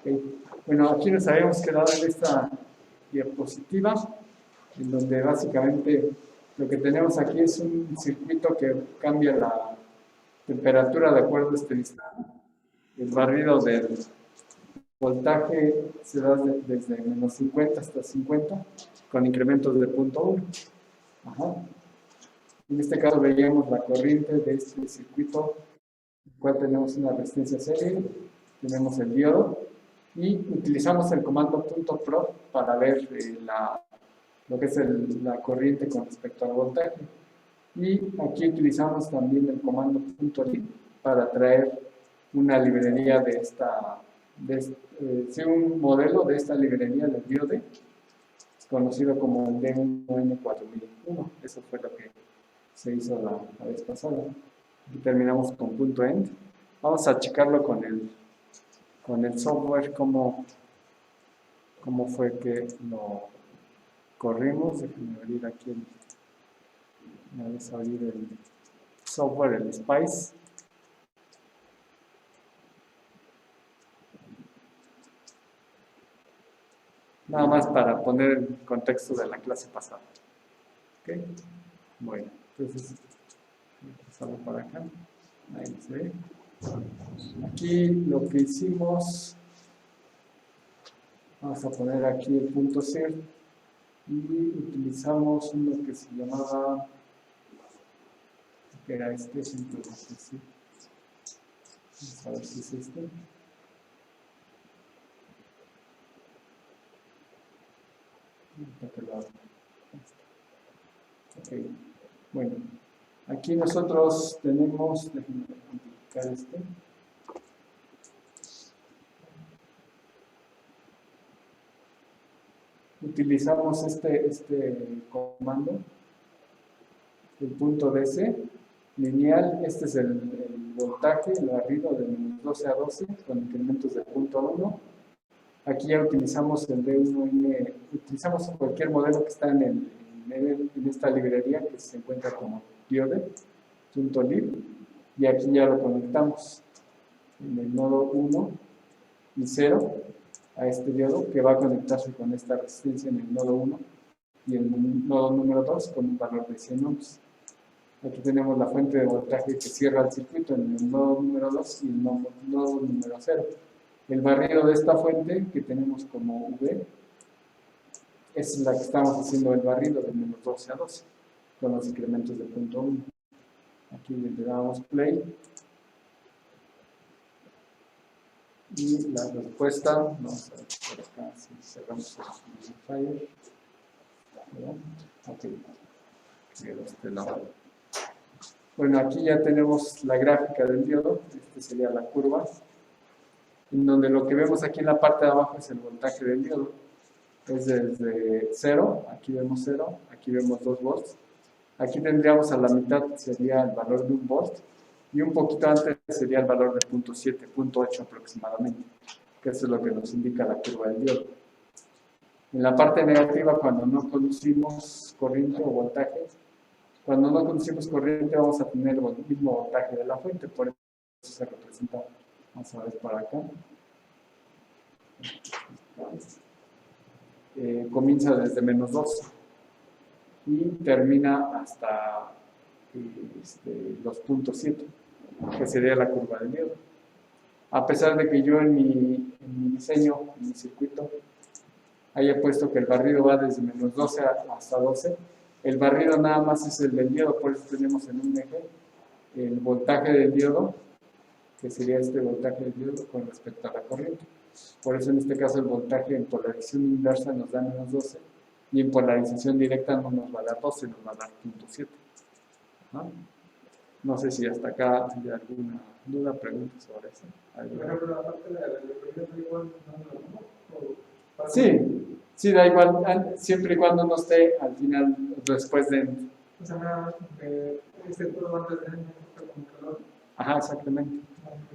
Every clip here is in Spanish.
Ok. Bueno, aquí nos habíamos quedado en esta diapositiva, en donde básicamente lo que tenemos aquí es un circuito que cambia la temperatura de acuerdo a este listado. El barrido del voltaje se da desde menos 50 hasta 50, con incrementos de 0.1. Ajá. En este caso veíamos la corriente de este circuito, en el cual tenemos una resistencia serie, tenemos el diodo, y utilizamos el comando .proc para ver lo que es la corriente con respecto al voltaje. Y aquí utilizamos también el comando .lib para traer una librería un modelo de esta librería del diode, conocido como el D1N4001. Eso fue lo que se hizo la vez pasada. Y terminamos con .end. Vamos a checarlo con el software, cómo fue que lo corrimos. Déjenme abrir aquí vamos a abrir el software, el Spice. Nada más para poner el contexto de la clase pasada. ¿Ok? Bueno, entonces, empezamos por acá. Ahí se ve. Aquí lo que hicimos, vamos a poner aquí el punto C y utilizamos uno que se llamaba, que era este, sí. Vamos a ver si es este. Ok, bueno, aquí nosotros tenemos, déjenme amplificar este. Utilizamos este comando, el punto DC, lineal. Este es el voltaje, el barrido de menos 12 a 12, con incrementos de 0.1. Aquí ya utilizamos el D1N, utilizamos cualquier modelo que está en esta librería que se encuentra como diode.lib, y aquí ya lo conectamos en el nodo 1 y 0 a este diodo, que va a conectarse con esta resistencia en el nodo 1 y en el nodo número 2 con un valor de 100 ohms. Aquí tenemos la fuente de voltaje que cierra el circuito en el nodo número 2 y el nodo número 0. El barrido de esta fuente que tenemos como V es la que estamos haciendo el barrido de menos 12 a 12 con los incrementos de 0.1. Aquí le damos play y la respuesta, vamos a ver por acá si cerramos el fire. Ok, de este lado. Bueno, aquí ya tenemos la gráfica del diodo. Esta sería la curva, en donde lo que vemos aquí en la parte de abajo es el voltaje del diodo. Es desde 0, aquí vemos 0, aquí vemos 2 volts. Aquí tendríamos a la mitad, sería el valor de 1 volt, y un poquito antes sería el valor de 0.7, 0.8 aproximadamente, que eso es lo que nos indica la curva del diodo. En la parte negativa, cuando no conducimos corriente o voltaje, cuando no conducimos corriente vamos a tener el mismo voltaje de la fuente, por eso se representa. Vamos a ver para acá. Comienza desde menos 12 y termina hasta los 0.7, que sería la curva del diodo. A pesar de que yo en mi diseño, en mi circuito, haya puesto que el barrido va desde menos 12 hasta 12, el barrido nada más es el del diodo, por eso tenemos en un eje el voltaje del diodo, que sería este voltaje del diodo con respecto a la corriente. Por eso en este caso el voltaje en polarización inversa nos da menos 12 y en polarización directa no nos va a dar 12, nos va a dar 0.7. No sé si hasta acá hay alguna duda, pregunta sobre eso. Pero la parte de la corriente igual no. Sí, da igual, siempre y cuando no esté al final después de... O sea, nada, todo antes de como calor. Ajá, exactamente.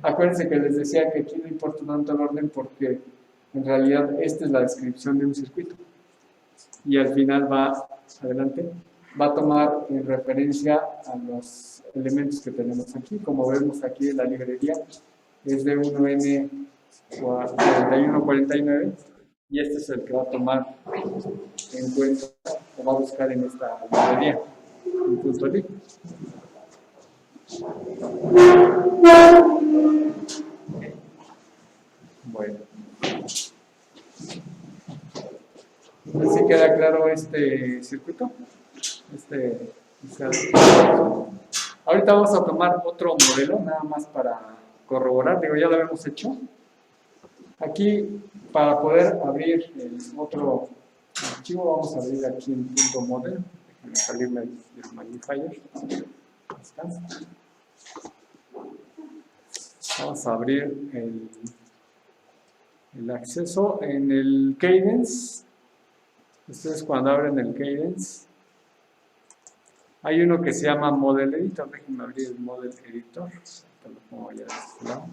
Acuérdense que les decía que aquí no importa tanto el orden porque en realidad esta es la descripción de un circuito. Y al final va a tomar en referencia a los elementos que tenemos aquí. Como vemos aquí en la librería, es de 1N 4149, y este es el que va a tomar en cuenta o va a buscar en esta librería, en punto .lib. Bueno, ¿sí queda claro este circuito? Ahorita vamos a tomar otro modelo, nada más para corroborar, digo, ya lo habíamos hecho. Aquí, para poder abrir el otro archivo, vamos a abrir aquí en punto .model. Déjenme salirme del magnifier. Descansa. Vamos a abrir el acceso en el Cadence. Ustedes cuando abren el Cadence, hay uno que se llama Model Editor. Déjenme abrir el Model Editor. Lo pongo ya de este lado.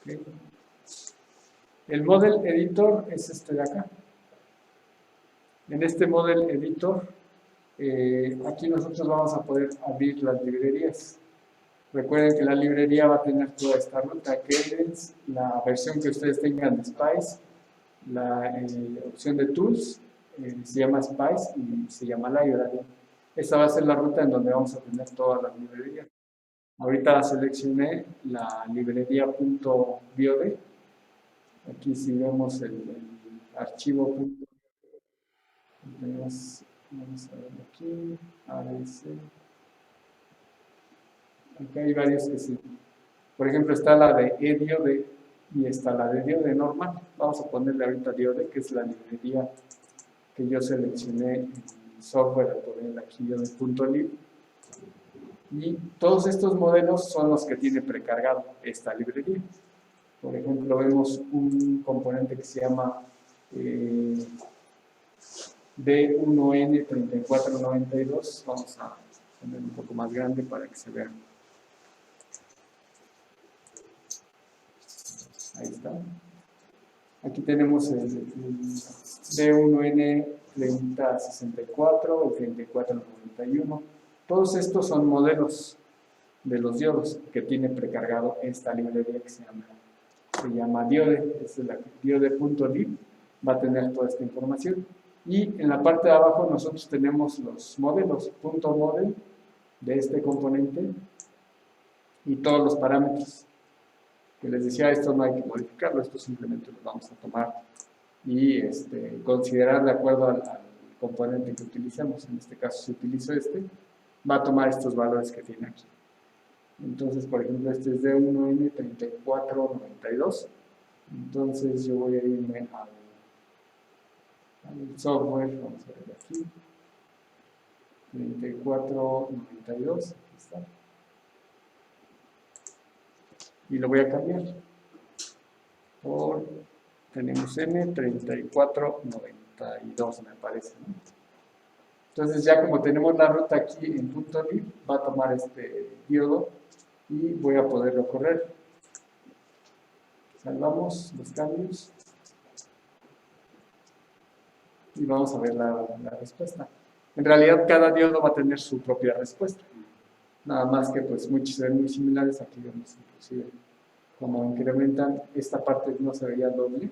Okay. El Model Editor es este de acá. En este Model Editor, aquí nosotros vamos a poder abrir las librerías. Recuerden que la librería va a tener toda esta ruta, Cadence, la versión que ustedes tengan de Spice, la opción de Tools, se llama Spice y se llama Library. Esta va a ser la ruta en donde vamos a tener todas las librerías. Ahorita seleccioné la librería .biod. Aquí si vemos el archivo vamos a ver aquí, ABC. Aquí hay varios que sí. Por ejemplo, está la de eDiode y está la de diode normal. Vamos a ponerle ahorita diode, que es la librería que yo seleccioné en software, a poner aquí diode.lib. Y todos estos modelos son los que tiene precargado esta librería. Por ejemplo, vemos un componente que se llama D1N3492. Vamos a poner un poco más grande para que se vea. Ahí está. Aquí tenemos el D1N3064, el 3491. Todos estos son modelos de los diodos que tiene precargado esta librería que se llama diode. Es la diode.lib, va a tener toda esta información. Y en la parte de abajo nosotros tenemos los modelos, .model de este componente y todos los parámetros. Que les decía, esto no hay que modificarlo, esto simplemente lo vamos a tomar y considerar de acuerdo al componente que utilicemos. En este caso, si utilizo va a tomar estos valores que tiene aquí. Entonces, por ejemplo, este es D1N3492. Entonces, yo voy a irme al software, vamos a ver aquí, 3492, aquí está. Y lo voy a cambiar por, tenemos N3492, me parece, ¿no? Entonces ya como tenemos la ruta aquí en .lib, va a tomar este diodo y voy a poderlo correr. Salvamos los cambios y vamos a ver la respuesta. En realidad cada diodo va a tener su propia respuesta. Nada más que pues muchos se ven muy similares. Aquí vemos inclusive como incrementan, esta parte no se veía doble,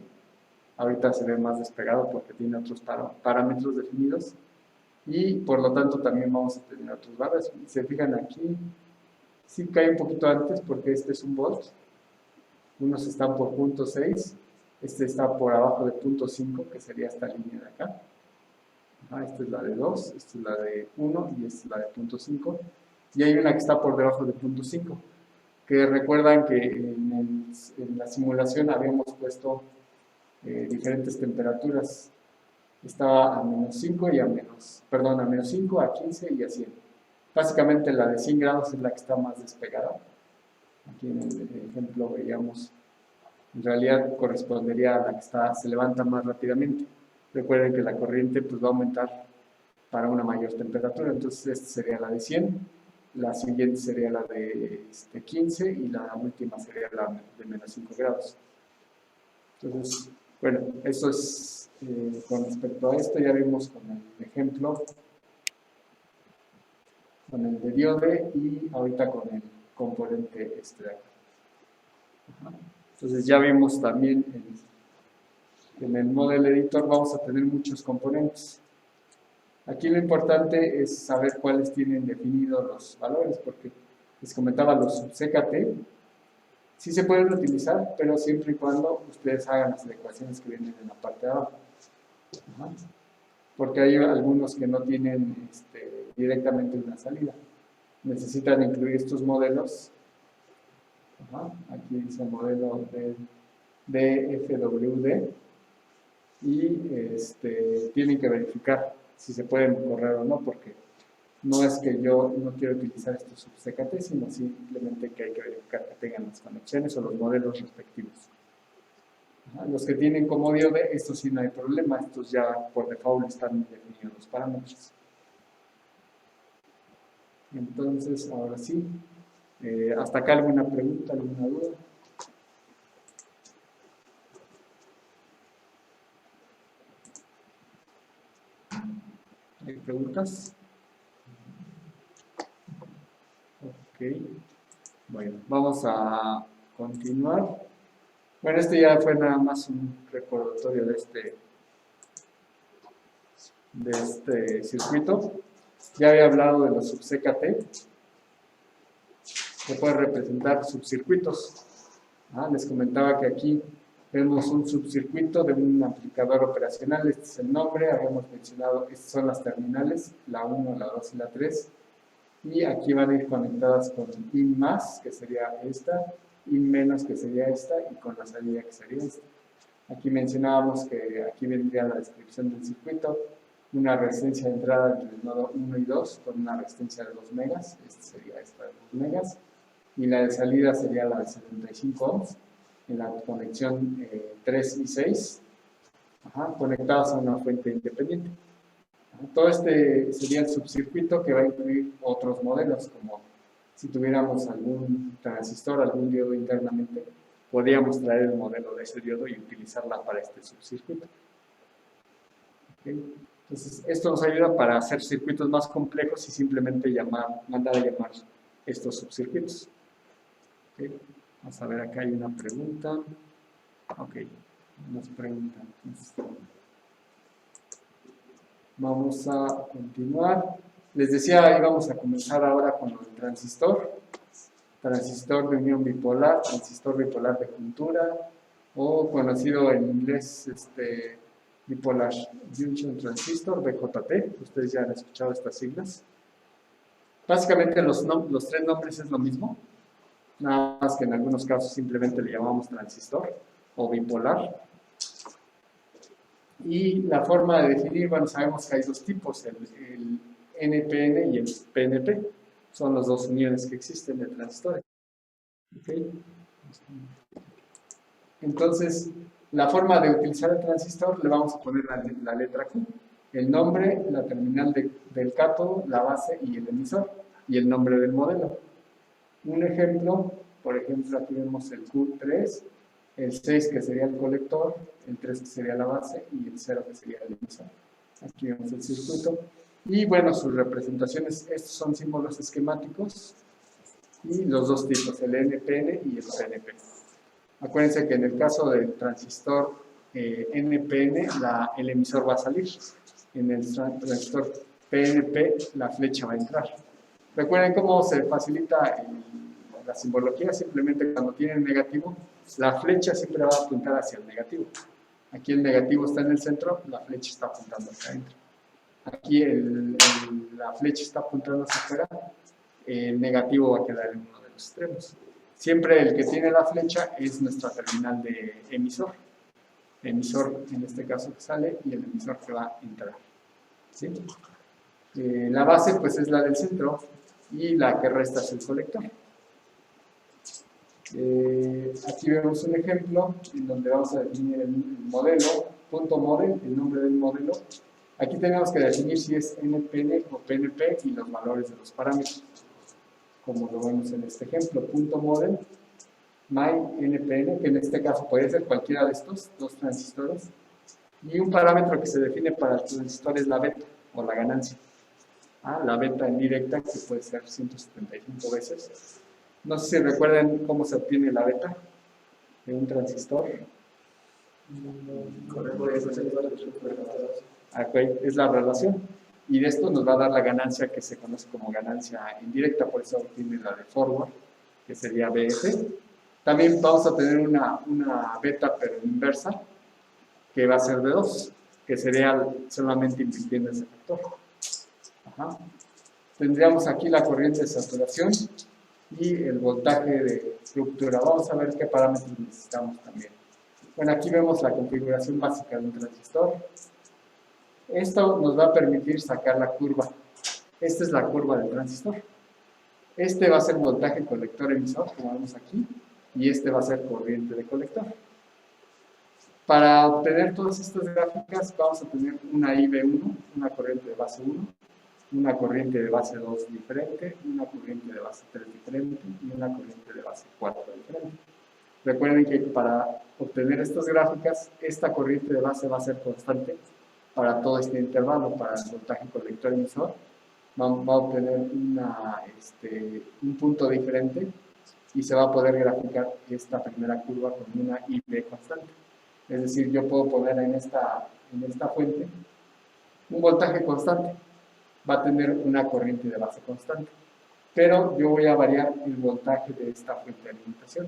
ahorita se ve más despegado porque tiene otros parámetros definidos y por lo tanto también vamos a tener otros valores. Si se fijan aquí, sí cae un poquito antes porque este es un volt, unos están por .6, este está por abajo de .5, que sería esta línea de acá. Esta es la de 2, esta es la de 1 y esta es la de .5. Y hay una que está por debajo de .5, que recuerdan que en la simulación habíamos puesto diferentes temperaturas. Estaba a -5 y a -5, a 15 y a 100. Básicamente la de 100 grados es la que está más despegada. Aquí en el ejemplo veíamos, en realidad correspondería a la que se levanta más rápidamente. Recuerden que la corriente pues, va a aumentar para una mayor temperatura, entonces esta sería la de 100, la siguiente sería la de 15 y la última sería la de -5 grados. Entonces, bueno, eso es con respecto a esto, ya vimos con el ejemplo, con el de diode y ahorita con el componente extraído. Entonces ya vimos también en el Model Editor vamos a tener muchos componentes. Aquí lo importante es saber cuáles tienen definidos los valores, porque les comentaba los sub-CKT, sí se pueden utilizar, pero siempre y cuando ustedes hagan las ecuaciones que vienen en la parte de abajo. Porque hay algunos que no tienen directamente una salida. Necesitan incluir estos modelos. Aquí dice el modelo de FWD y tienen que verificar si se pueden correr o no, porque no es que yo no quiero utilizar estos sub-CKT, sino simplemente que hay que verificar que tengan las conexiones o los modelos respectivos. Los que tienen como diode, estos sí no hay problema, estos ya por default están definidos los parámetros. Entonces, ahora sí, ¿hasta acá alguna pregunta, alguna duda? ¿Hay preguntas? Ok, bueno, vamos a continuar. Bueno, este ya fue nada más un recordatorio de este circuito. Ya había hablado de los sub-CKT. Se pueden representar subcircuitos. Les comentaba que aquí vemos un subcircuito de un amplificador operacional. Este es el nombre, habíamos mencionado, estas son las terminales, la 1, la 2 y la 3. Y aquí van a ir conectadas con IN más, que sería esta, IN menos, que sería esta, y con la salida, que sería esta. Aquí mencionábamos que aquí vendría la descripción del circuito, una resistencia de entrada entre el nodo 1 y 2 con una resistencia de 2 megas, esta sería esta de 2 megas, y la de salida sería la de 75 ohms, en la conexión 3 y 6, conectadas a una fuente independiente. Todo este sería el subcircuito que va a incluir otros modelos, como si tuviéramos algún transistor, algún diodo internamente, podríamos traer el modelo de ese diodo y utilizarla para este subcircuito. ¿Okay? Entonces, esto nos ayuda para hacer circuitos más complejos y simplemente mandar a llamar estos subcircuitos. ¿Okay? Vamos a ver, acá hay una pregunta. Ok, nos preguntan. Vamos a continuar. Les decía, íbamos a comenzar ahora con el transistor. Transistor de unión bipolar, transistor bipolar de juntura, o conocido en inglés Bipolar Junction Transistor, BJT. Ustedes ya han escuchado estas siglas. Básicamente los tres nombres es lo mismo, nada más que en algunos casos simplemente le llamamos transistor o bipolar. Y la forma de definir, bueno, sabemos que hay dos tipos, el NPN y el PNP. Son las dos uniones que existen de transistores. ¿Okay? Entonces, la forma de utilizar el transistor, le vamos a poner la letra Q. El nombre, la terminal del cátodo, la base y el emisor, y el nombre del modelo. Un ejemplo, por ejemplo, aquí vemos el Q3, el 6 que sería el colector, el 3 que sería la base y el 0 que sería el emisor. Aquí vemos el circuito. Y bueno, sus representaciones, estos son símbolos esquemáticos y los dos tipos, el NPN y el PNP. Acuérdense que en el caso del transistor NPN, el emisor va a salir. En el transistor PNP, la flecha va a entrar. Recuerden cómo se facilita la simbología, simplemente cuando tienen negativo, la flecha siempre va a apuntar hacia el negativo. Aquí el negativo está en el centro, la flecha está apuntando hacia adentro. Aquí la flecha está apuntando hacia afuera, el negativo va a quedar en uno de los extremos. Siempre el que tiene la flecha es nuestra terminal de emisor. Emisor en este caso que sale y el emisor que va a entrar. ¿Sí? La base pues es la del centro y la que resta es el colector. Aquí vemos un ejemplo en donde vamos a definir el modelo, punto model, el nombre del modelo. Aquí tenemos que definir si es NPN o PNP y los valores de los parámetros, como lo vemos en este ejemplo. Punto model, my NPN, que en este caso puede ser cualquiera de estos dos transistores, Y un parámetro que se define para el transistor es la beta, o la ganancia. La beta indirecta, que puede ser 175 veces. No sé si recuerdan cómo se obtiene la beta de un transistor. Es la relación. Y de esto nos va a dar la ganancia que se conoce como ganancia indirecta, por eso obtiene la de forward, que sería BF. También vamos a tener una beta, pero inversa, que va a ser de 2, que sería solamente invirtiendo ese factor. Tendríamos aquí la corriente de saturación y el voltaje de ruptura. Vamos a ver qué parámetros necesitamos también. Bueno, aquí vemos la configuración básica de un transistor. Esto nos va a permitir sacar la curva. Esta es la curva del transistor. Este va a ser voltaje colector emisor, como vemos aquí, y este va a ser corriente de colector. Para obtener todas estas gráficas vamos a tener una IB1, una corriente de base 1, una corriente de base 2 diferente, una corriente de base 3 diferente y una corriente de base 4 diferente. Recuerden que para obtener estas gráficas, esta corriente de base va a ser constante para todo este intervalo, para el voltaje colector emisor. Va a obtener un punto diferente y se va a poder graficar esta primera curva con una IB constante. Es decir, yo puedo poner en esta fuente un voltaje constante. Va a tener una corriente de base constante. Pero yo voy a variar el voltaje de esta fuente de alimentación.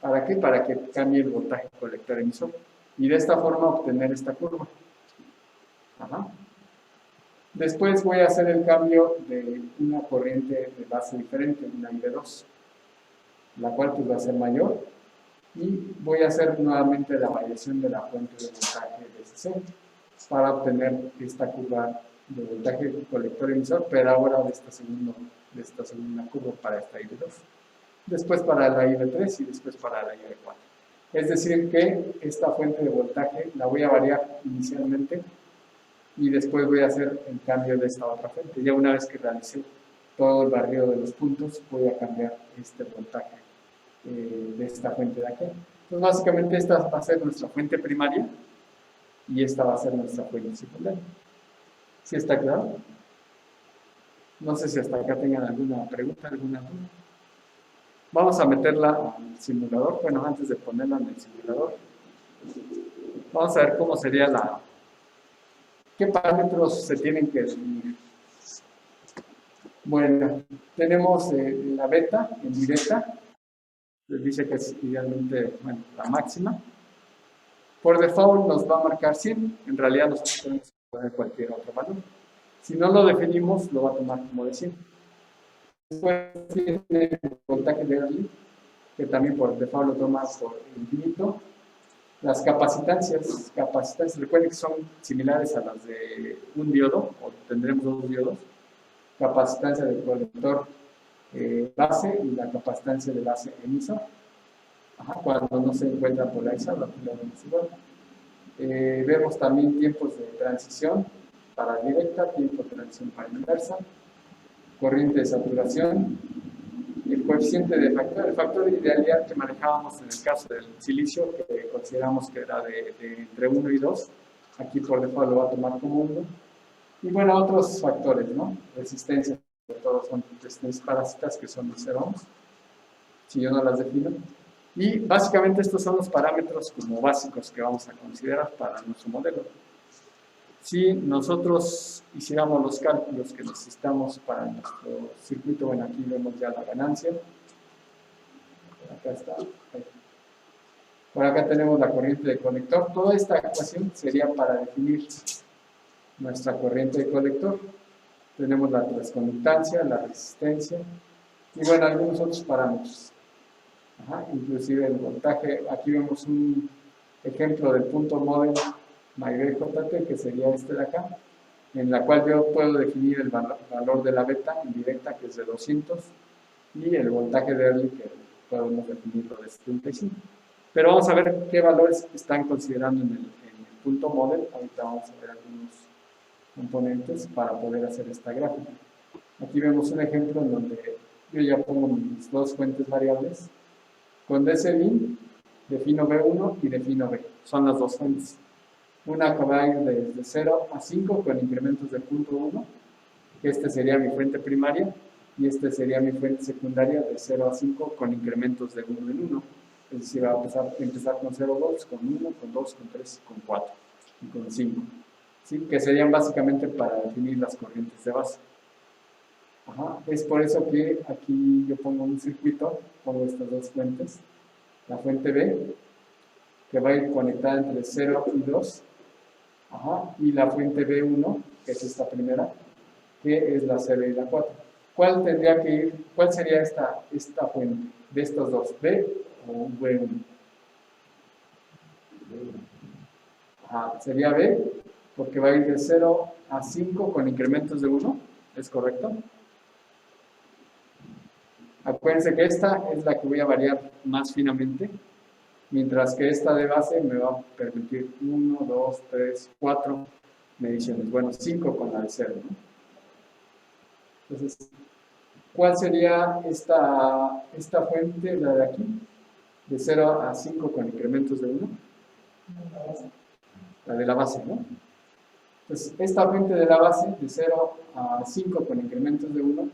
¿Para qué? Para que cambie el voltaje colector emisor. Y de esta forma obtener esta curva. Después voy a hacer el cambio de una corriente de base diferente, una IB2, la cual pues va a ser mayor. Y voy a hacer nuevamente la variación de la fuente de voltaje de SC para obtener esta curva de voltaje colector emisor, pero ahora de esta segunda curva para esta IB2. Después para la IB3 y después para la IB4. Es decir que esta fuente de voltaje la voy a variar inicialmente y después voy a hacer el cambio de esta otra fuente. Ya una vez que realicé todo el barrido de los puntos, voy a cambiar este voltaje de esta fuente de aquí. Entonces básicamente esta va a ser nuestra fuente primaria y esta va a ser nuestra fuente secundaria. ¿Sí está claro? No sé si hasta acá tengan alguna pregunta, alguna duda. Vamos a meterla al simulador. Bueno, antes de ponerla en el simulador, vamos a ver cómo sería ¿qué parámetros se tienen que definir? Bueno, tenemos la beta en directa. Les dice que es idealmente la máxima. Por default nos va a marcar 100. En realidad nosotros podemos poner cualquier otro valor. Si no lo definimos, lo va a tomar como de 100. Después tiene el voltaje de Early, que también por default lo toma por infinito. Las capacitantes, recuerden que son similares a las de un diodo, o tendremos dos diodos. Capacitancia del colector base y la capacitancia de base emisor. Cuando no se encuentra polarizado, aquí lo vemos igual. Vemos también tiempos de transición para directa, tiempo de transición para inversa, corriente de saturación, el coeficiente de factor, el factor de idealidad que manejábamos en el caso del silicio, que consideramos que era de entre 1 y 2, aquí por default lo va a tomar como 1. Y bueno, otros factores, ¿no? Resistencia, sobre todo son resistencias parasitas que son de 0 ohms, si yo no las defino. Y básicamente estos son los parámetros como básicos que vamos a considerar para nuestro modelo. Si nosotros hiciéramos los cálculos que necesitamos para nuestro circuito, bueno, aquí vemos ya la ganancia. Acá está. Por acá tenemos la corriente de colector. Toda esta ecuación sería para definir nuestra corriente de colector. Tenemos la transconductancia, la resistencia y bueno, algunos otros parámetros. Inclusive el voltaje. Aquí vemos un ejemplo del punto model MyBJT, que sería este de acá, en la cual yo puedo definir el valor de la beta indirecta, que es de 200, y el voltaje de Early, que podemos definirlo de 75. Pero vamos a ver qué valores están considerando en el punto model. Ahorita vamos a ver algunos componentes para poder hacer esta gráfica. Aquí vemos un ejemplo en donde yo ya pongo mis dos fuentes variables. Con DCBin defino B1 y defino B. Son las dos fuentes. Una que va a ir desde 0 a 5 con incrementos de 0.1, que este sería mi fuente primaria, y este sería mi fuente secundaria de 0 a 5 con incrementos de 1 en 1. Es decir, va a empezar con 0,2, con 1, con 2, con 3, con 4 y con 5. ¿Sí? Que serían básicamente para definir las corrientes de base. Ajá. Es por eso que aquí yo pongo un circuito, pongo estas dos fuentes. La fuente B, que va a ir conectada entre 0 y 2. Ajá. Y la fuente B1, que es esta primera, que es la 0 y la 4. ¿Cuál tendría que ir? ¿Cuál sería esta fuente de estas dos? ¿B o V1? Ajá, sería B, porque va a ir de 0 a 5 con incrementos de 1, ¿es correcto? Acuérdense que esta es la que voy a variar más finamente, mientras que esta de base me va a permitir 1, 2, 3, 4 mediciones. Bueno, 5 con la de 0, ¿no? Entonces, ¿cuál sería esta fuente, la de aquí? De 0 a 5 con incrementos de 1. La de la base, ¿no? Entonces, esta fuente de la base, de 0 a 5 con incrementos de 1,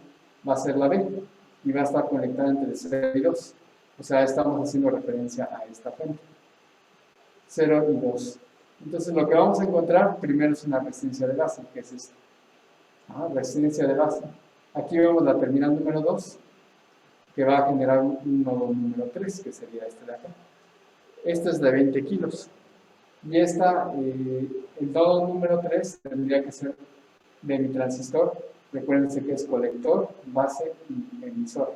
va a ser la B, y va a estar conectada entre 0 y 2. O sea, estamos haciendo referencia a esta fuente. 0 y 2. Entonces, lo que vamos a encontrar primero es una resistencia de base, que es esta. Resistencia de base. Aquí vemos la terminal número 2, que va a generar un nodo número 3, que sería este de acá. Este es de 20 kilos. Y el nodo número 3 tendría que ser de mi transistor. Recuérdense que es colector, base y emisor.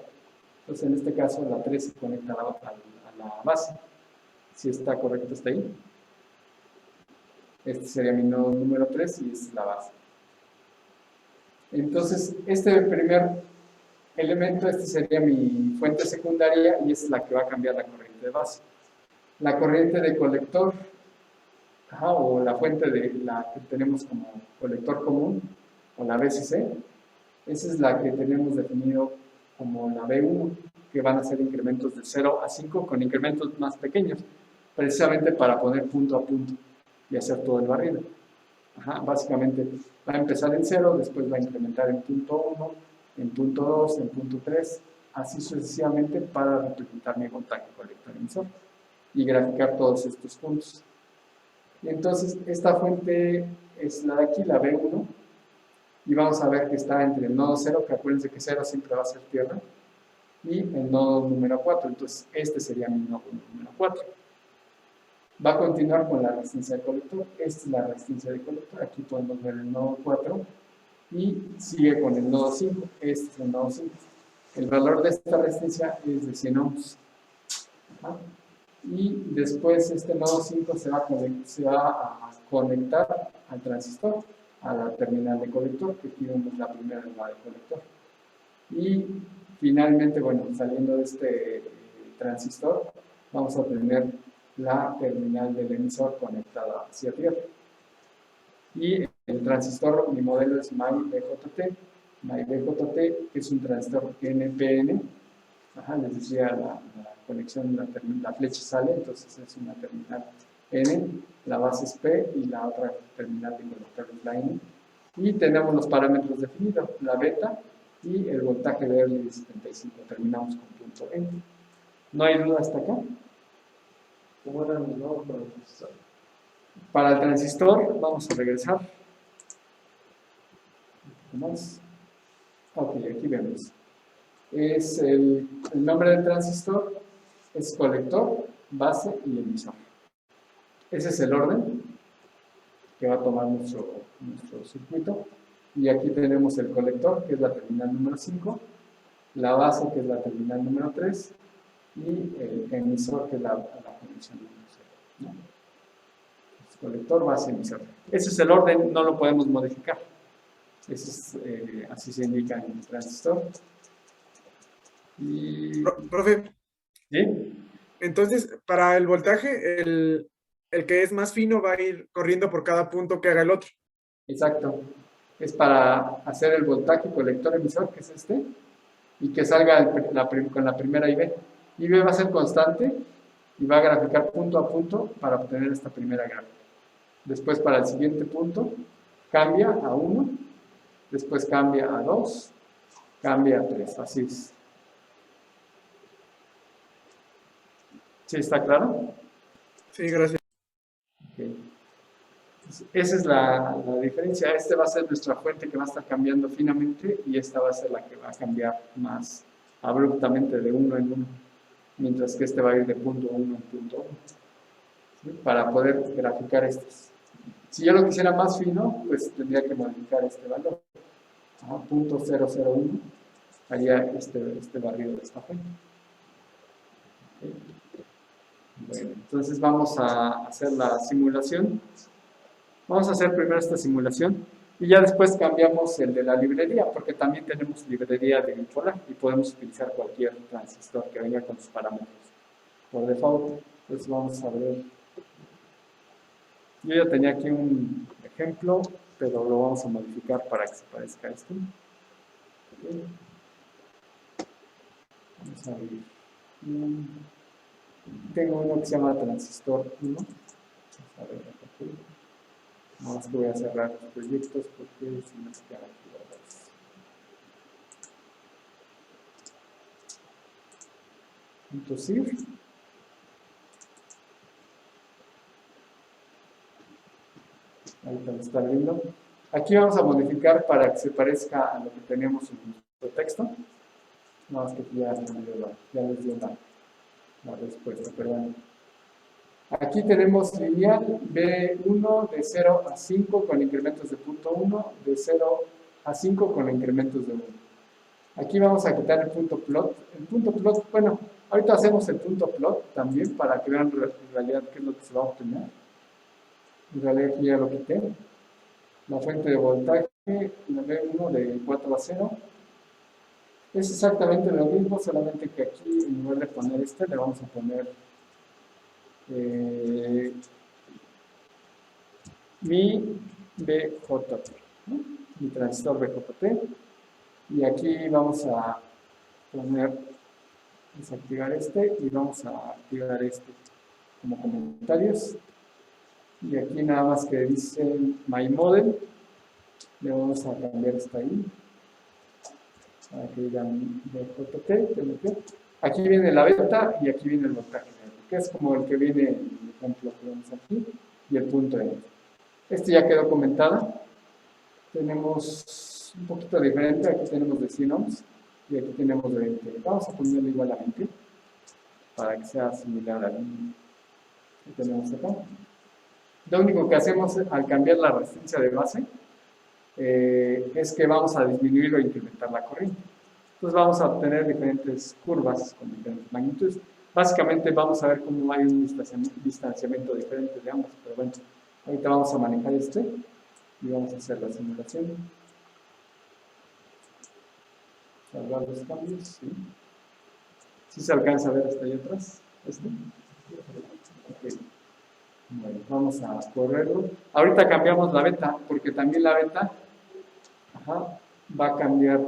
Entonces, en este caso, la 3 se conecta a la base. Si está correcto, está ahí. Este sería mi nodo número 3 y esta es la base. Entonces, este primer elemento, este sería mi fuente secundaria y es la que va a cambiar la corriente de base. La corriente de colector, o la fuente de la que tenemos como colector común, o la BCC, esa es la que tenemos definido como la B1, que van a ser incrementos de 0 a 5 con incrementos más pequeños, precisamente para poner punto a punto y hacer todo el barrido. Básicamente va a empezar en 0, después va a incrementar en punto 1, en punto 2, en punto 3, así sucesivamente para representar mi voltaje colector emisor y graficar todos estos puntos. Y entonces esta fuente es la de aquí, la B1, y vamos a ver que está entre el nodo 0, que acuérdense que 0 siempre va a ser tierra, y el nodo número 4, entonces este sería mi nodo número 4. Va a continuar con la resistencia de colector, esta es la resistencia de colector, aquí podemos ver el nodo 4, y sigue con el nodo 5, este es el nodo 5. El valor de esta resistencia es de 100 ohms. Y después este nodo 5 se va a conectar al transistor, a la terminal de colector, que aquí vemos la primera de la de colector. Y finalmente, bueno, saliendo de este transistor, vamos a tener la terminal del emisor conectada hacia tierra. Y el transistor, mi modelo es MyBJT, que es un transistor NPN. Les decía, la conexión, la flecha sale, entonces es una terminal N, la base es P y la otra terminal de colector es la N. Y tenemos los parámetros definidos, la beta y el voltaje de Early de 75. Terminamos con punto N. ¿No hay duda hasta acá? ¿Cómo eran los nodos para el transistor? Para el transistor, vamos a regresar. ¿Más? Ok, aquí vemos. Es el nombre del transistor, es colector, base y emisor. Ese es el orden que va a tomar nuestro circuito. Y aquí tenemos el colector, que es la terminal número 5, la base, que es la terminal número 3, y el emisor, que es la conexión número 0, ¿no? Colector, base, emisor. Ese es el orden, no lo podemos modificar. Así se indica en el transistor. Y... Profe, ¿sí? Entonces, para el voltaje, el que es más fino va a ir corriendo por cada punto que haga el otro. Exacto. Es para hacer el voltaje colector emisor, que es este, y que salga con la primera IB. IB va a ser constante y va a graficar punto a punto para obtener esta primera gráfica. Después para el siguiente punto, cambia a 1, después cambia a 2, cambia a 3, así es. ¿Sí está claro? Sí, gracias. Okay. Esa es la diferencia. Este va a ser nuestra fuente que va a estar cambiando finamente y esta va a ser la que va a cambiar más abruptamente de 1 en 1, mientras que este va a ir de punto 1 en punto 1, ¿sí? Para poder graficar estos. Si yo lo quisiera más fino, pues tendría que modificar este valor. Punto 001 haría este barrido de esta fuente. ¿Okay? Bueno, entonces vamos a hacer la simulación. Vamos a hacer primero esta simulación y ya después cambiamos el de la librería, porque también tenemos librería de bipolar y podemos utilizar cualquier transistor que venga con sus parámetros por default. Entonces vamos a ver. Yo ya tenía aquí un ejemplo, pero lo vamos a modificar para que se parezca a esto. Okay. Vamos a ver. Tengo uno que se llama transistor 1. Vamos a ver aquí. Nada más que voy a cerrar los proyectos porque si no se quedan activados. .sir. Ahorita lo está viendo. Aquí vamos a modificar para que se parezca a lo que teníamos en nuestro texto. Nada más que ya les dio la respuesta, pero bueno. Aquí tenemos lineal B1 de 0 a 5 con incrementos de punto 1, de 0 a 5 con incrementos de 1. Aquí vamos a quitar el punto plot. El punto plot, bueno, ahorita hacemos el punto plot también para que vean en realidad qué es lo que se va a obtener. En realidad aquí ya lo quité. La fuente de voltaje, la B1 de 4 a 0. Es exactamente lo mismo, solamente que aquí en lugar de poner le vamos a poner mi BJT, ¿no? Mi transistor BJT. Y aquí vamos a desactivar y vamos a activar como comentarios. Y aquí nada más que dice My Model, le vamos a cambiar ahí. Para que digan BJT. Aquí viene la beta y aquí viene el voltaje, que es como el que viene en el ejemplo que vemos aquí, y el punto N. Ya quedó comentado. Tenemos un poquito diferente, aquí tenemos de 100 ohms y aquí tenemos de 20. Vamos a ponerlo igual a 20 para que sea similar al que tenemos acá. Lo único que hacemos al cambiar la resistencia de base es que vamos a disminuir o incrementar la corriente. Entonces vamos a obtener diferentes curvas con diferentes magnitudes. Básicamente vamos a ver cómo hay un distanciamiento diferente de ambos, pero bueno, ahorita vamos a manejar y vamos a hacer la simulación. Salvar los cambios, ¿sí? ¿Sí se alcanza a ver hasta allá atrás? Okay. Bueno, vamos a correrlo. Ahorita cambiamos la beta, porque también la beta va a cambiar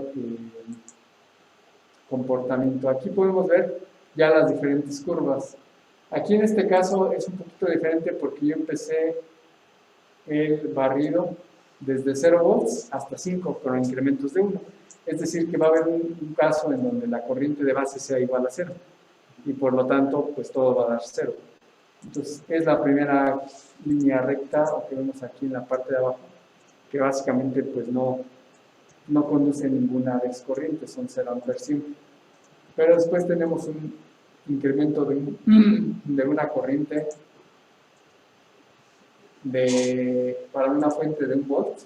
comportamiento. Aquí podemos ver ya las diferentes curvas. Aquí en este caso es un poquito diferente porque yo empecé el barrido desde 0 volts hasta 5 con incrementos de 1. Es decir, que va a haber un caso en donde la corriente de base sea igual a 0 y por lo tanto pues todo va a dar 0. Entonces es la primera línea recta que vemos aquí en la parte de abajo, que básicamente pues no conduce ninguna descorriente, son 0 amperes siempre. Pero después tenemos un incremento de una corriente para una fuente de 1 volt.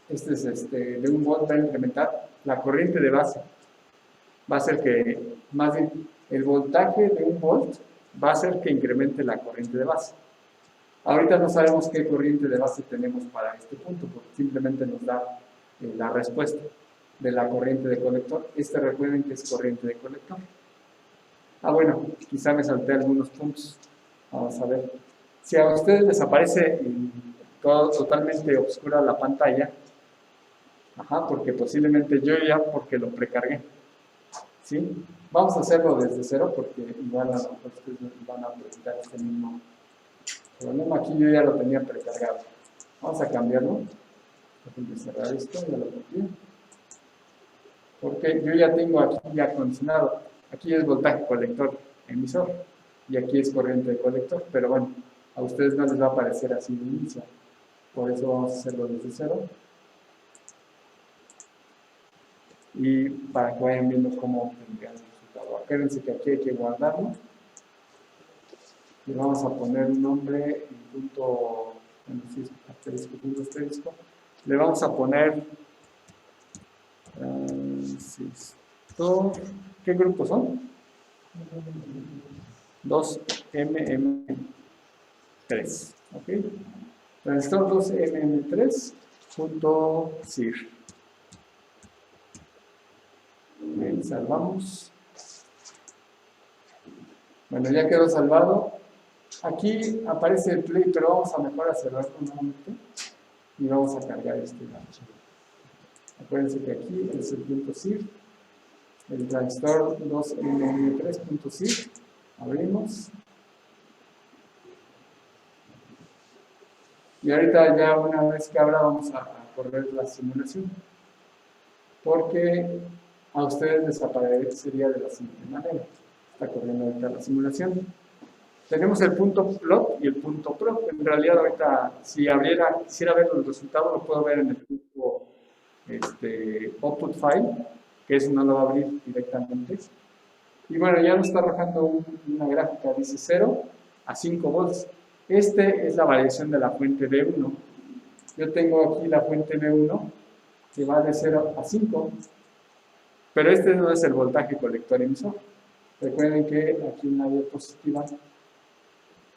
De 1 volt va a incrementar la corriente de base. Va a hacer que, más bien, el voltaje de 1 volt va a hacer que incremente la corriente de base. Ahorita no sabemos qué corriente de base tenemos para este punto, porque simplemente nos da la respuesta de la corriente de colector. Recuerden que es corriente de colector. Bueno, quizá me salté algunos puntos. Vamos a ver. Si a ustedes les aparece totalmente oscura la pantalla, porque posiblemente yo porque lo precargué. ¿Sí? Vamos a hacerlo desde 0 porque igual a lo mejor ustedes van a presentar El problema aquí yo ya lo tenía precargado. Vamos a cambiarlo. Déjenme cerrar esto, ya lo copié. Porque yo ya tengo aquí ya acondicionado. Aquí es voltaje colector emisor y aquí es corriente de colector, pero bueno, a ustedes no les va a aparecer así de inicio. Por eso vamos a hacerlo desde cero. Y para que vayan viendo cómo tendría el resultado. Acuérdense que aquí hay que guardarlo. Y vamos a poner un nombre en punto asterisco, punto asterisco. Le vamos a poner ¿qué grupos son? 2MM3, ¿ok? Transistor 2MM3.sir. Bien, salvamos. Bueno, ya quedó salvado. Aquí aparece el play, pero vamos a mejor a cerrarlo nuevamente y vamos a cargar este archivo. Acuérdense que aquí es el punto .sir, el transistor 2MM3.sir. Abrimos. Y ahorita ya una vez que abra vamos a correr la simulación. Porque a ustedes les aparecería de la siguiente manera. Está corriendo ahorita la simulación. Tenemos el punto plot y el punto prop. En realidad ahorita si quisiera ver los resultados lo puedo ver en el punto output file, que eso no lo va a abrir directamente. Y bueno, ya nos está arrojando una gráfica, dice 0 a 5 volts. Es la variación de la fuente B1. Yo tengo aquí la fuente B1 que va de 0 a 5, pero este no es el voltaje colector emisor. Recuerden que aquí en la diapositiva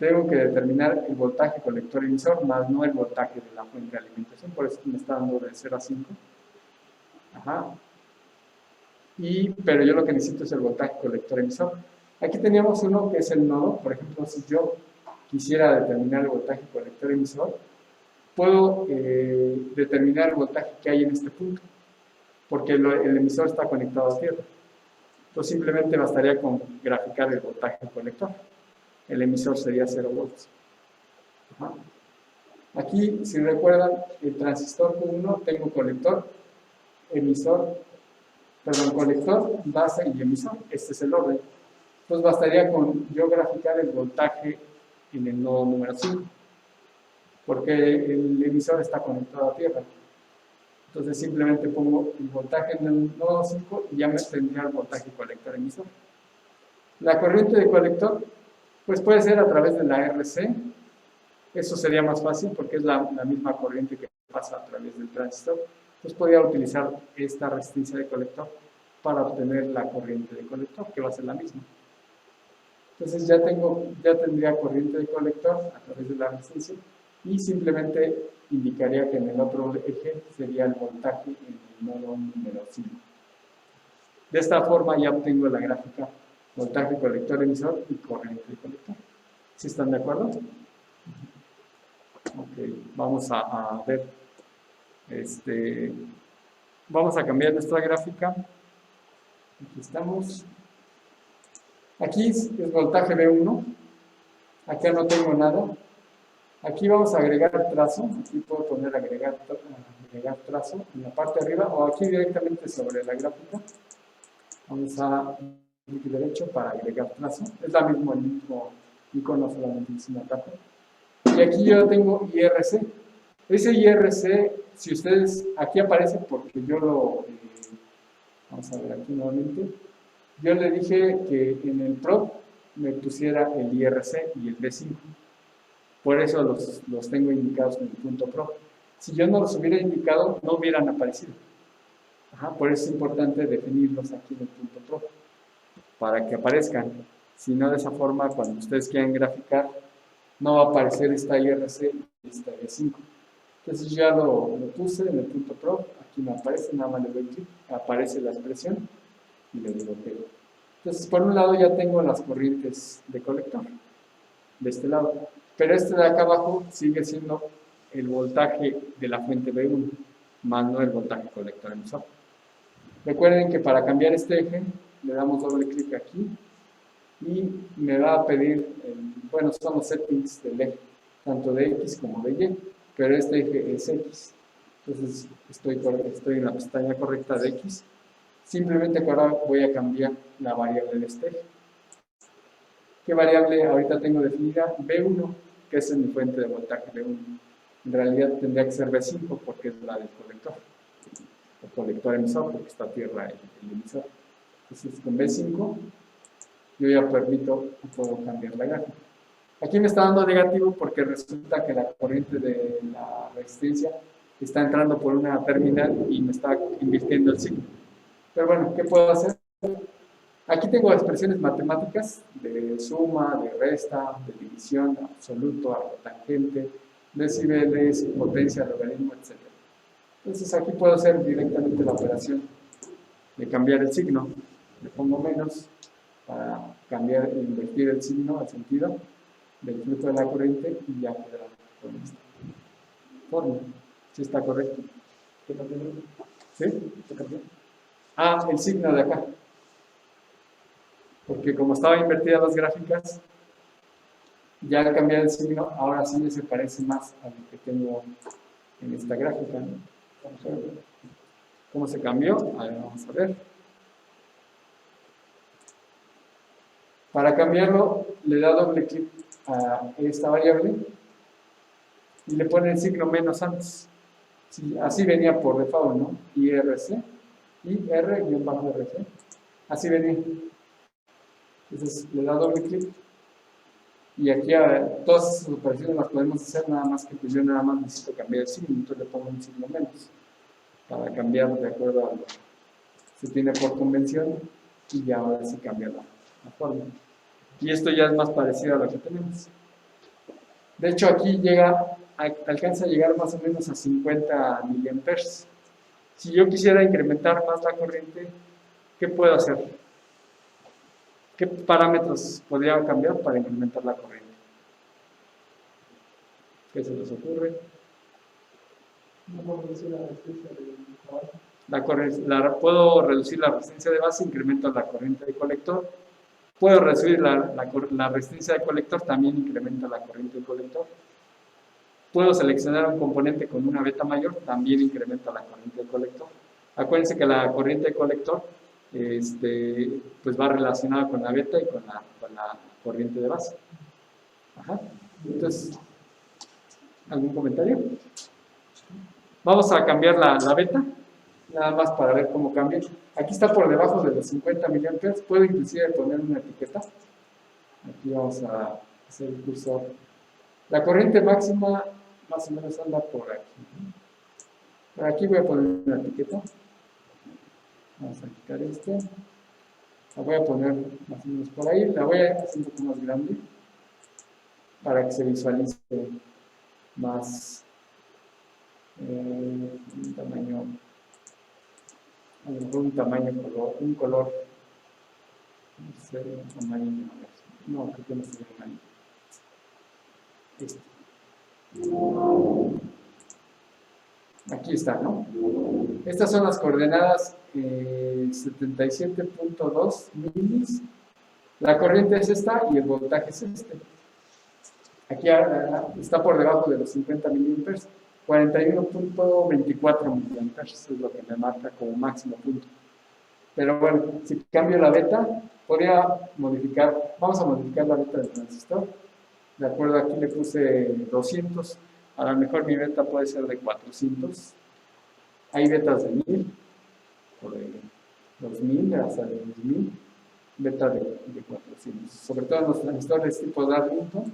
tengo que determinar el voltaje colector emisor más no el voltaje de la fuente de alimentación, por eso me está dando de 0 a 5. Ajá. Pero yo lo que necesito es el voltaje colector emisor. Aquí teníamos uno que es el nodo. Por ejemplo, si yo quisiera determinar el voltaje colector emisor, puedo determinar el voltaje que hay en este punto, porque el emisor está conectado a tierra. Entonces simplemente bastaría con graficar el voltaje colector. El emisor sería 0 volts. Ajá. Aquí, si recuerdan, el transistor Q1 tengo colector, colector, base y emisor. Este es el orden. Entonces bastaría con yo graficar el voltaje en el nodo número 5, porque el emisor está conectado a tierra. Entonces simplemente pongo el voltaje en el nodo 5 y ya me tendría el voltaje colector emisor. La corriente de colector pues puede ser a través de la RC. Eso sería más fácil porque es la misma corriente que pasa a través del transistor. Entonces podría utilizar esta resistencia de colector para obtener la corriente de colector, que va a ser la misma. Entonces ya tendría corriente de colector a través de la resistencia y simplemente indicaría que en el otro eje sería el voltaje en el nodo número 5. De esta forma ya obtengo la gráfica voltaje colector emisor y corriente de colector. ¿Sí están de acuerdo? Ok, vamos a ver. Vamos a cambiar nuestra gráfica. Aquí estamos. Aquí es voltaje B1. Acá no tengo nada. Aquí vamos a agregar trazo. Aquí puedo poner agregar trazo en la parte de arriba o aquí directamente sobre la gráfica. Vamos a clic derecho para agregar trazo. Es el mismo icono, solamente sin ataque. Y aquí yo tengo IRC. Ese IRC, si ustedes, aquí aparece porque yo lo, vamos a ver aquí nuevamente, yo le dije que en el prop me pusiera el IRC y el B5. Por eso los tengo indicados en el punto prop. Si yo no los hubiera indicado, no hubieran aparecido. Ajá, por eso es importante definirlos aquí en el punto prop, para que aparezcan. Si no, de esa forma, cuando ustedes quieran graficar, no va a aparecer esta IRC y esta B5. Entonces ya lo puse en el punto prop, aquí me aparece, nada más le doy clic, aparece la expresión y le digo OK. Entonces por un lado ya tengo las corrientes de colector, de este lado, pero este de acá abajo sigue siendo el voltaje de la fuente B1, más no el voltaje colector emisor. Recuerden que para cambiar este eje, le damos doble clic aquí, y me va a pedir, bueno, son los settings del eje, tanto de X como de Y, pero este eje es X. Entonces estoy en la pestaña correcta de X. Simplemente que ahora voy a cambiar la variable de este eje. ¿Qué variable ahorita tengo definida? B1, que es mi fuente de voltaje B1. En realidad tendría que ser B5 porque es la del colector. El colector emisor, porque está a tierra el emisor. Entonces con B5 yo ya puedo cambiar la gráfica. Aquí me está dando negativo porque resulta que la corriente de la resistencia está entrando por una terminal y me está invirtiendo el signo. Pero bueno, ¿qué puedo hacer? Aquí tengo expresiones matemáticas de suma, de resta, de división, absoluto, arcotangente, decibeles, potencia, logaritmo, etc. Entonces aquí puedo hacer directamente la operación de cambiar el signo. Le pongo menos para invertir el signo al sentido del flujo de la corriente y ya quedará con esta forma. ¿Sí está correcto? ¿Qué cambió? ¿Sí? ¿Qué cambió? Ah, el signo de acá. Porque como estaba invertida las gráficas, ya al cambiar el signo, ahora sí se parece más a lo que tengo en esta gráfica, ¿no? Vamos a ver cómo se cambió. A ver, vamos a ver. Para cambiarlo, le da doble clic a esta variable y le pone el signo menos antes. Sí, así venía por default, ¿no? IRC, IR-RC. Así venía. Entonces le da doble clic. Y aquí todas esas operaciones las podemos hacer, nada más que pues yo nada más necesito cambiar el signo, entonces le pongo un signo menos para cambiarlo de acuerdo a lo que se tiene por convención y ya ahora sí cambia la forma. Y esto ya es más parecido a lo que tenemos. De hecho aquí alcanza a llegar más o menos a 50 miliamperes. Si yo quisiera incrementar más la corriente, ¿qué puedo hacer? ¿Qué parámetros podría cambiar para incrementar la corriente? ¿Qué se les ocurre? No puedo reducir la resistencia de puedo reducir la resistencia de base, incremento la corriente de colector. Puedo reducir la resistencia de colector, también incrementa la corriente de colector. Puedo seleccionar un componente con una beta mayor, también incrementa la corriente de colector. Acuérdense que la corriente de colector pues va relacionada con la beta y con la corriente de base. Ajá. Entonces, ¿algún comentario? Vamos a cambiar la beta, nada más para ver cómo cambia. Aquí está por debajo de los 50 miliamperes, puedo inclusive poner una etiqueta. Aquí vamos a hacer el cursor. La corriente máxima más o menos anda por aquí. Por aquí voy a poner una etiqueta. Vamos a quitar este. La voy a poner más o menos por ahí. La voy a hacer un poco más grande para que se visualice más un tamaño, a lo mejor un color, no sé, un tamaño, no, creo que no sería amarillo. Aquí está, ¿no? Estas son las coordenadas 77.2 milis. La corriente es esta y el voltaje es este. Aquí está por debajo de los 50 miliamperes. 41.24 miliamperes es lo que me marca como máximo punto. Pero bueno, si cambio la beta, vamos a modificar la beta del transistor. De acuerdo, aquí le puse 200. A lo mejor mi beta puede ser de 400. Hay betas de 1000, o de 2000, hasta de 2000. Beta de 400. Sobre todo en los transistores tipo Darlington,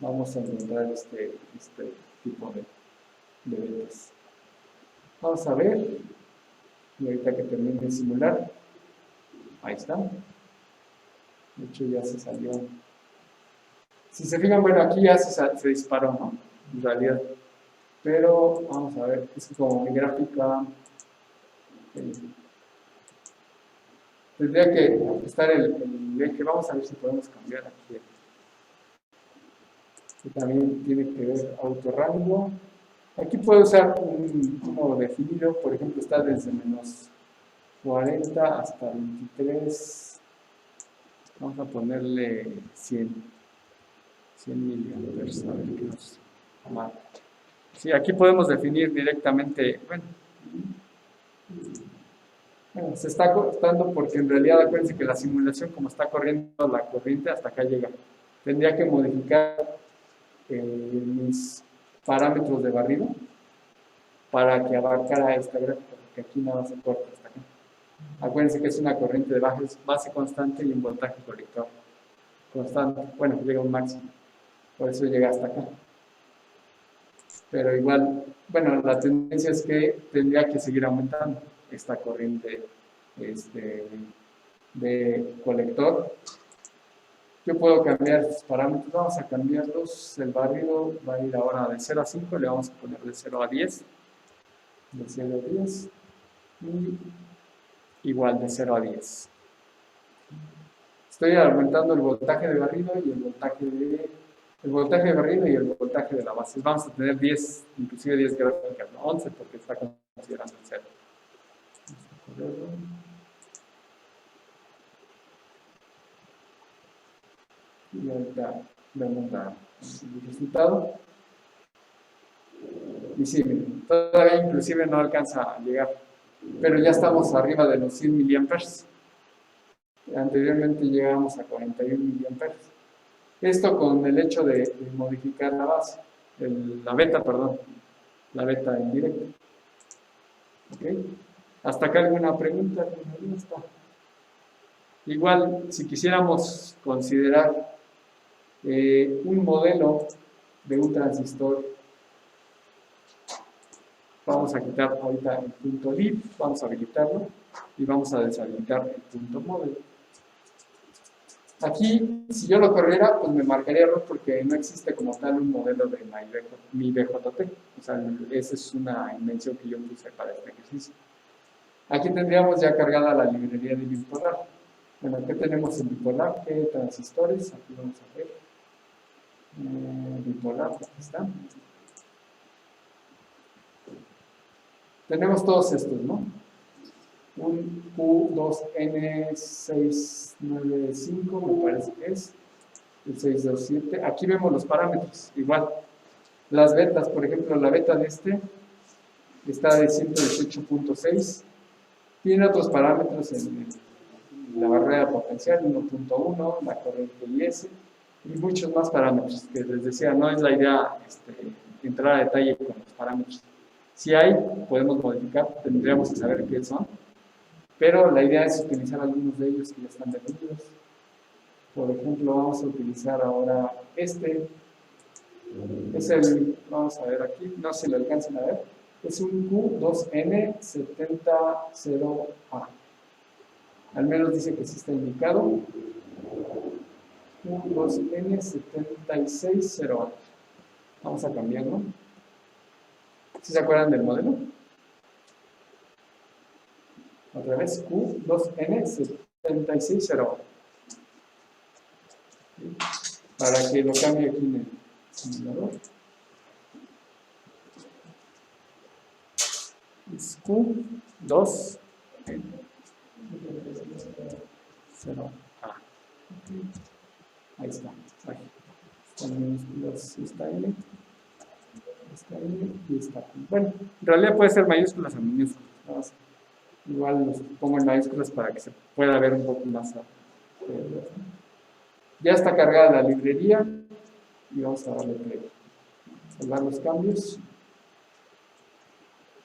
vamos a encontrar este tipo de betas. Vamos a ver. Y ahorita que termine de simular, ahí está. De hecho, ya se salió. Si se fijan, bueno, aquí ya se disparó, ¿no? En realidad. Pero vamos a ver, es como mi gráfica. Tendría que estar el eje. Vamos a ver si podemos cambiar aquí. Que también tiene que ver autorrango. Aquí puedo usar uno definido, por ejemplo, está desde menos 40 hasta 23. Vamos a ponerle 100 miliamperes, a ver qué nos marca. Sí, aquí podemos definir directamente, bueno, se está cortando porque en realidad acuérdense que la simulación, como está corriendo la corriente, hasta acá llega. Tendría que modificar mis parámetros de barrido para que abarcara esta gráfica, porque aquí nada se corta hasta acá. Acuérdense que es una corriente de base constante y un voltaje colector constante. Bueno, llega a un máximo, por eso llega hasta acá. Pero igual, bueno, la tendencia es que tendría que seguir aumentando esta corriente de colector. Yo puedo cambiar estos parámetros, vamos a cambiarlos. El barrido va a ir ahora de 0 a 5, le vamos a poner de 0 a 10. De 0 a 10. Y igual de 0 a 10. Estoy aumentando el voltaje de barrido y el voltaje de la base. Vamos a tener 10, inclusive 10 gráficas, no 11 porque está considerando el 0. Y ahorita vemos el resultado. Y sí, miren, todavía inclusive no alcanza a llegar, pero ya estamos arriba de los 100 miliamperes. Anteriormente llegábamos a 41 miliamperes. Esto con el hecho de modificar la base, la beta en directo. ¿Okay? ¿Hasta acá alguna pregunta? ¿Alguna está? Igual, si quisiéramos considerar un modelo de un transistor, vamos a quitar ahorita el punto div, vamos a habilitarlo y vamos a deshabilitar el punto model. Aquí, si yo lo corriera, pues me marcaría error porque no existe como tal un modelo de mi BJT. O sea, esa es una invención que yo puse para este ejercicio. Aquí tendríamos ya cargada la librería de bipolar. Bueno, ¿qué tenemos en bipolar? ¿Qué transistores? Aquí vamos a ver. Bipolar, aquí está. Tenemos todos estos, ¿no? Un Q2N695, me parece que es, el 627. Aquí vemos los parámetros, igual. Las betas, por ejemplo, la beta de este está de 118.6. Tiene otros parámetros en la barrera potencial, 1.1, la corriente IS, y muchos más parámetros, que les decía, no es la idea entrar a detalle con los parámetros. Si hay, podemos modificar, tendríamos que saber qué son, pero la idea es utilizar algunos de ellos que ya están definidos. Por ejemplo, vamos a utilizar ahora este. Es vamos a ver aquí, no se lo alcancen a ver, es un Q2N700A. Al menos dice que sí está indicado. Q2N760A. Vamos a cambiarlo. ¿Sí se acuerdan del modelo? Otra vez, Q2N760A. Para que lo cambie aquí en el simulador. Es Q2N0A. Ahí está. Ahí. Con minúsculas esta L y esta Q. Bueno, en realidad puede ser mayúsculas o minúsculas. ¿No? Igual los pongo en mayúsculas para que se pueda ver un poco más. Ya está cargada la librería y vamos a darle play. Salvar los cambios.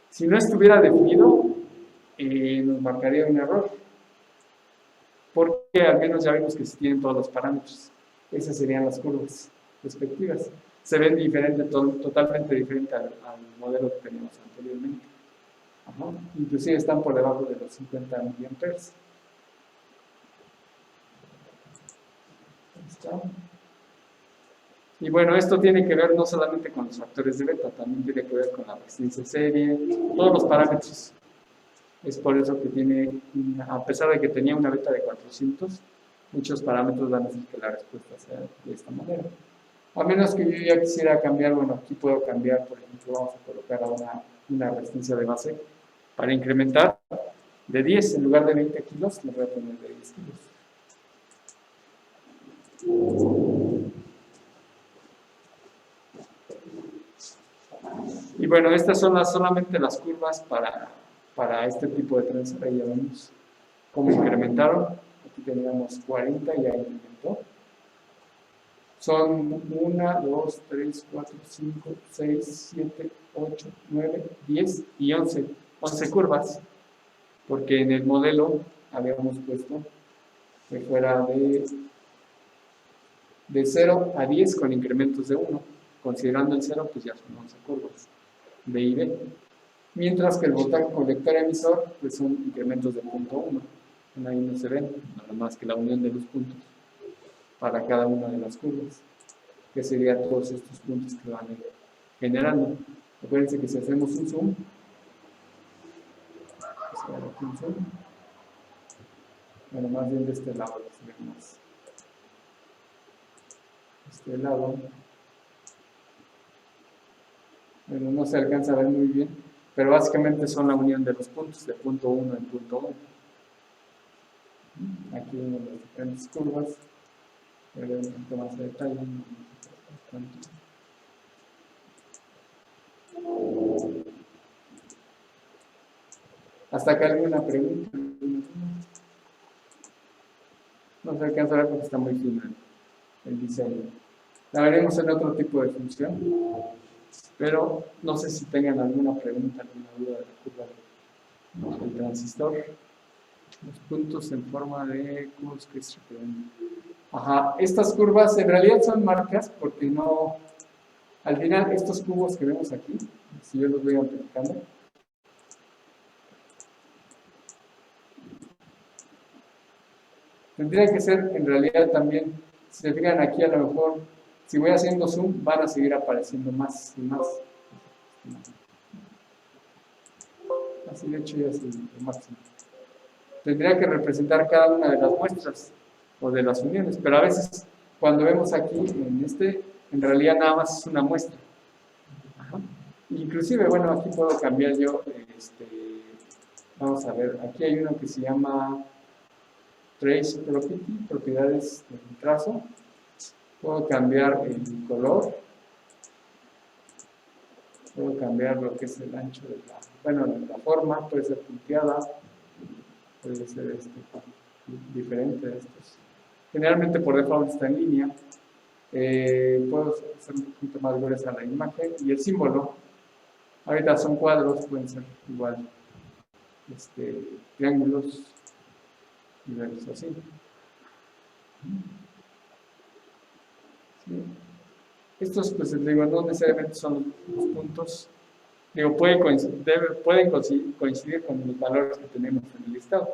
Si no estuviera definido, nos marcaría un error. Porque al menos ya vimos que se tienen todos los parámetros. Esas serían las curvas respectivas. Se ven totalmente diferente al modelo que teníamos anteriormente. Ajá. Inclusive están por debajo de los 50 miliamperes. Ahí está. Y bueno, esto tiene que ver no solamente con los factores de beta, también tiene que ver con la resistencia serie, todos los parámetros. Es por eso que tiene, a pesar de que tenía una beta de 400, muchos parámetros van a hacer que la respuesta sea de esta manera. A menos que yo ya quisiera cambiar, bueno, aquí puedo cambiar, por ejemplo, vamos a colocar ahora una resistencia de base para incrementar de 10 en lugar de 20 kilos, le voy a poner de 10 kilos. bueno, estas son solamente las curvas para este tipo de transistor. Ahí ya vemos cómo incrementaron. Aquí teníamos 40 y ahí incrementó. Son 1, 2, 3, 4, 5, 6, 7, 8, 9, 10 y 11. 11 curvas. Porque en el modelo habíamos puesto que fuera de 0 a 10 con incrementos de 1. Considerando el 0, pues ya son 11 curvas. B y B. Mientras que el voltaje colector emisor, pues son incrementos de 0.1. Ahí no se ven, nada más que la unión de los puntos para cada una de las curvas, que serían todos estos puntos que van generando. Acuérdense que si hacemos un zoom, bueno, más bien de este lado, más este lado, bueno, no se alcanza a ver muy bien, pero básicamente son la unión de los puntos, de punto 1 en punto 1. Aquí vemos las diferentes curvas, pero un poquito más de detalle. ¿Hasta acá alguna pregunta? No se alcanza a ver porque está muy fino el diseño. La veremos en otro tipo de función, pero no sé si tengan alguna pregunta, alguna duda de la curva del transistor. Los puntos en forma de cubos que se representan. Ajá, estas curvas en realidad son marcas porque no, al final estos cubos que vemos aquí, si yo los voy amplificando, tendría que ser en realidad también, si se fijan aquí a lo mejor, si voy haciendo zoom, van a seguir apareciendo más y más. Así de hecho ya es el máximo. Tendría que representar cada una de las muestras o de las uniones, pero a veces cuando vemos aquí en en realidad nada más es una muestra. Ajá. Inclusive, bueno, aquí puedo cambiar yo, vamos a ver, aquí hay uno que se llama Trace Property, propiedades del trazo. Puedo cambiar el color, puedo cambiar lo que es el ancho de la forma, puede ser punteada, puede ser diferente de estos. Generalmente por default está en línea. Puedo hacer un poquito más gruesa la imagen y el símbolo. Ahorita son cuadros, pueden ser igual triángulos y verlos así. ¿Sí? Estos, pues les digo, no necesariamente son los puntos. Digo, pueden coincidir con los valores que tenemos en el listado.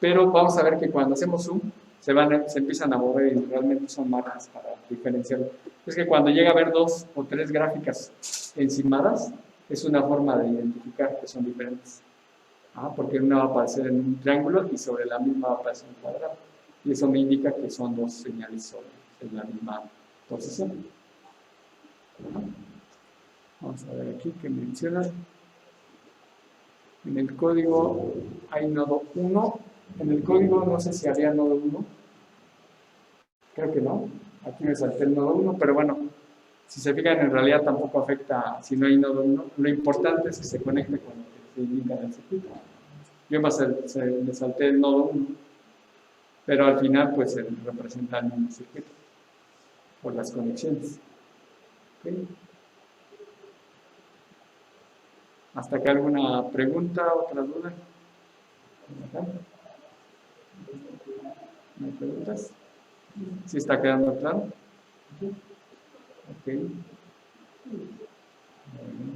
Pero vamos a ver que cuando hacemos zoom, se empiezan a mover y realmente son marcas para diferenciarlo. Es que cuando llega a haber 2 o 3 gráficas encimadas, es una forma de identificar que son diferentes. Porque una va a aparecer en un triángulo y sobre la misma va a aparecer un cuadrado. Y eso me indica que son 2 señales en la misma posición. Vamos a ver aquí que menciona. En el código hay nodo 1. En el código no sé si había nodo 1. Creo que no. Aquí me salté el nodo 1, pero bueno, si se fijan, en realidad tampoco afecta si no hay nodo 1. Lo importante es que se conecte con lo que se indica en el circuito. Yo me salté el nodo 1, pero al final pues se representa el mismo circuito por las conexiones. ¿Okay? ¿Hasta acá alguna pregunta, otra duda? ¿No hay preguntas? ¿Sí está quedando claro? Ok. Bueno,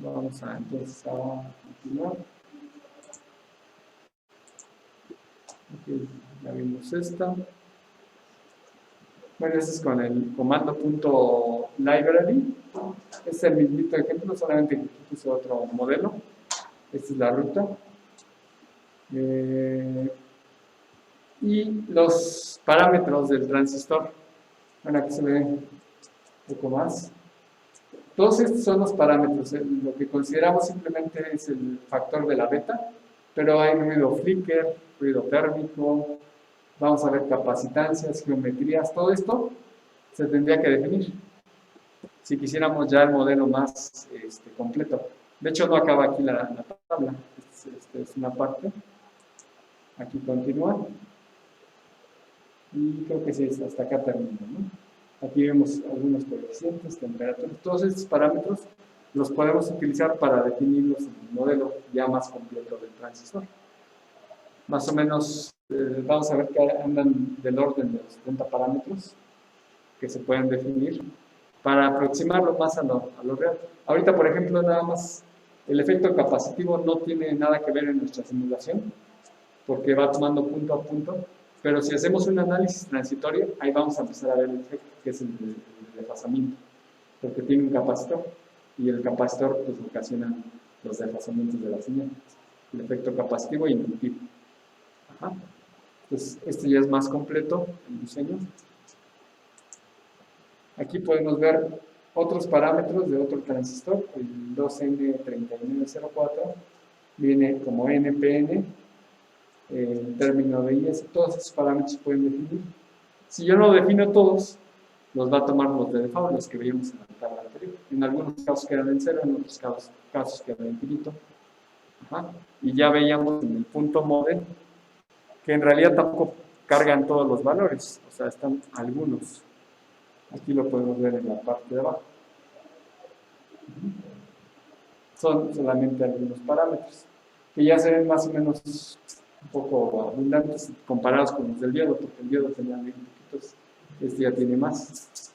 vamos entonces a continuar. Ok, ya vimos esta. Bueno, este es con el comando .library. Es el mismito ejemplo, solamente que aquí puse otro modelo. Esta es la ruta. Y los parámetros del transistor. Bueno, aquí se ve un poco más. Todos estos son los parámetros. Lo que consideramos simplemente es el factor de la beta, pero hay ruido flicker, ruido térmico, vamos a ver capacitancias, geometrías, todo esto se tendría que definir si quisiéramos ya el modelo más completo. De hecho, no acaba aquí la tabla. Esta es una parte. Aquí continúa. Y creo que sí, hasta acá termina, ¿no? Aquí vemos algunos coeficientes, temperaturas. Todos estos parámetros los podemos utilizar para definirlos en el modelo ya más completo del transistor. Más o menos, vamos a ver que andan del orden de los 70 parámetros que se pueden definir para aproximarlo más a lo real. Ahorita, por ejemplo, nada más el efecto capacitivo no tiene nada que ver en nuestra simulación, porque va tomando punto a punto, pero si hacemos un análisis transitorio, ahí vamos a empezar a ver el efecto, que es el desfasamiento, porque tiene un capacitor, y el capacitor pues ocasiona los desfasamientos de la señal, el efecto capacitivo e inductivo. Ajá. Entonces, este ya es más completo, el diseño. Aquí podemos ver otros parámetros de otro transistor, el 2N3904, viene como NPN, el término de IS, todos esos parámetros se pueden definir. Si yo no defino todos, los va a tomar los de default, los que veíamos en la tabla anterior. En algunos casos quedan en cero, en otros casos quedan en infinito. Ajá. Y ya veíamos en el punto model que en realidad tampoco cargan todos los valores, o sea, están algunos. Aquí lo podemos ver en la parte de abajo. Son solamente algunos parámetros que ya se ven más o menos un poco abundantes comparados con los del diodo, porque el diodo tenía bien poquitos, este ya tiene más.